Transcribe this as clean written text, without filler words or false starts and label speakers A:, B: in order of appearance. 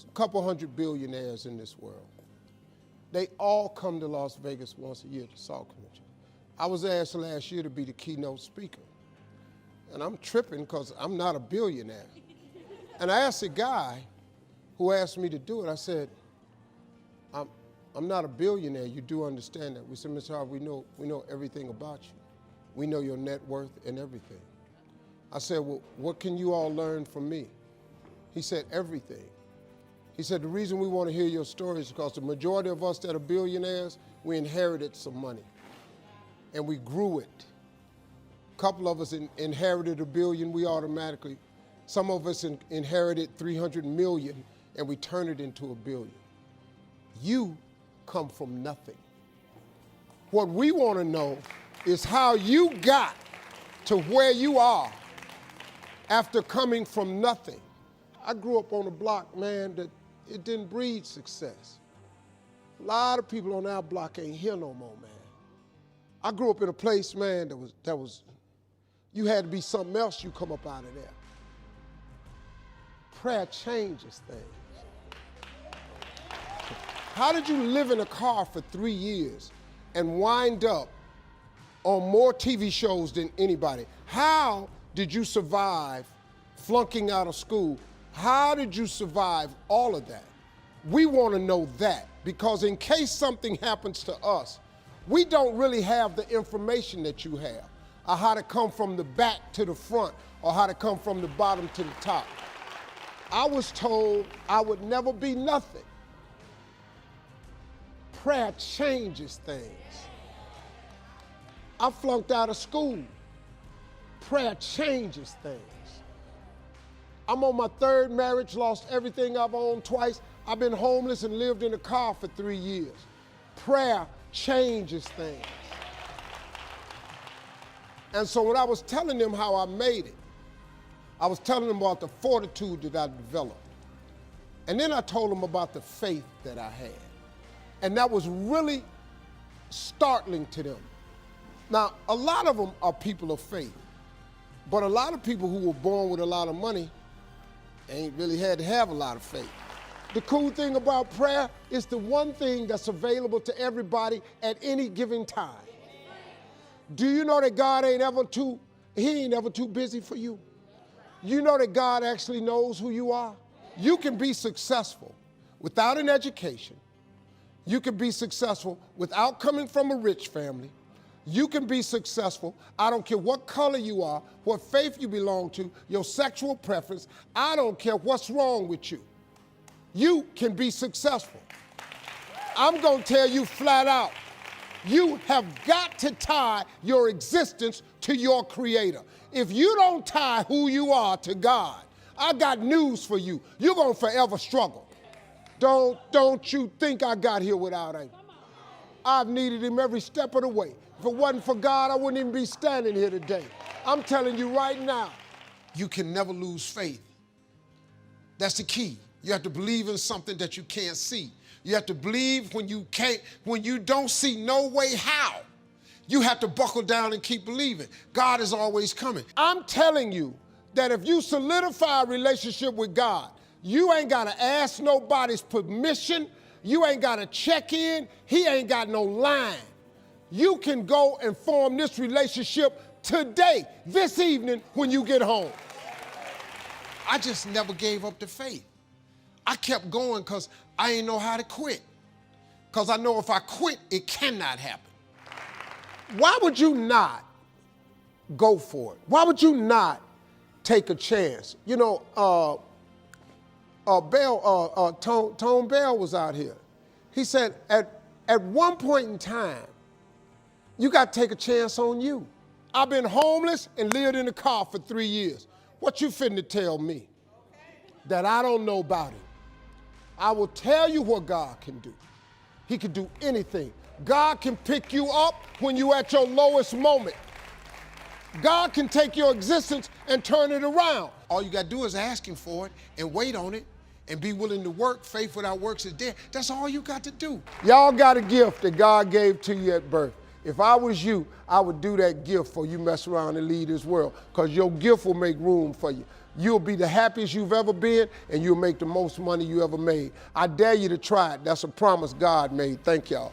A: a couple hundred billionaires in this world. They all come to Las Vegas once a year to SALT Convention. I was asked last year to be the keynote speaker. And I'm tripping because I'm not a billionaire. And I asked the guy who asked me to do it, I said, I'm not a billionaire, you do understand that. We said, Mr. Harvey, we know everything about you. We know your net worth and everything. I said, well, what can you all learn from me? He said, everything. He said, the reason we want to hear your story is because the majority of us that are billionaires, we inherited some money and we grew it. A couple of us inherited $1 billion, some of us inherited 300 million and we turned it into $1 billion. You come from nothing. What we want to know is how you got to where you are after coming from nothing. I grew up on a block, man, that it didn't breed success. A lot of people on our block ain't here no more, man. I grew up in a place, man, that was you had to be something else, you come up out of there. Prayer changes things. How did you live in a car for 3 years and wind up on more TV shows than anybody? How did you survive flunking out of school? How did you survive all of that? We want to know that, because in case something happens to us, we don't really have the information that you have, or how to come from the back to the front, or how to come from the bottom to the top. I was told I would never be nothing. Prayer changes things. I flunked out of school. Prayer changes things. I'm on my 3rd marriage, lost everything I've owned twice. I've been homeless and lived in a car for 3 years. Prayer changes things. And so when I was telling them how I made it, I was telling them about the fortitude that I developed. And then I told them about the faith that I had. And that was really startling to them. Now, a lot of them are people of faith, but a lot of people who were born with a lot of money ain't really had to have a lot of faith. The cool thing about prayer is the one thing that's available to everybody at any given time. Do you know that God ain't ever too busy for you? You know that God actually knows who you are? You can be successful without an education. You can be successful without coming from a rich family. You can be successful. I don't care what color you are, what faith you belong to, your sexual preference. I don't care what's wrong with you. You can be successful. I'm going to tell you flat out, you have got to tie your existence to your Creator. If you don't tie who you are to God, I got news for you. You're going to forever struggle. Don't you think I got here without Him. I've needed Him every step of the way. If it wasn't for God, I wouldn't even be standing here today. I'm telling you right now, you can never lose faith. That's the key. You have to believe in something that you can't see. You have to believe when you don't see no way how. You have to buckle down and keep believing. God is always coming. I'm telling you that if you solidify a relationship with God, you ain't got to ask nobody's permission. You ain't got to check in. He ain't got no line. You can go and form this relationship today, this evening, when you get home. I just never gave up the faith. I kept going because I didn't know how to quit. Because I know if I quit, it cannot happen. Why would you not go for it? Why would you not take a chance? You know, Tone Bell was out here. He said, at one point in time, you got to take a chance on you. I've been homeless and lived in a car for 3 years. What you finna tell me that I don't know about it? I will tell you what God can do. He can do anything. God can pick you up when you're at your lowest moment. God can take your existence and turn it around. All you got to do is ask Him for it and wait on it and be willing to work. Faith without works is dead. That's all you got to do. Y'all got a gift that God gave to you at birth. If I was you, I would do that gift before you mess around and leave this world, because your gift will make room for you. You'll be the happiest you've ever been, and you'll make the most money you ever made. I dare you to try it. That's a promise God made. Thank y'all.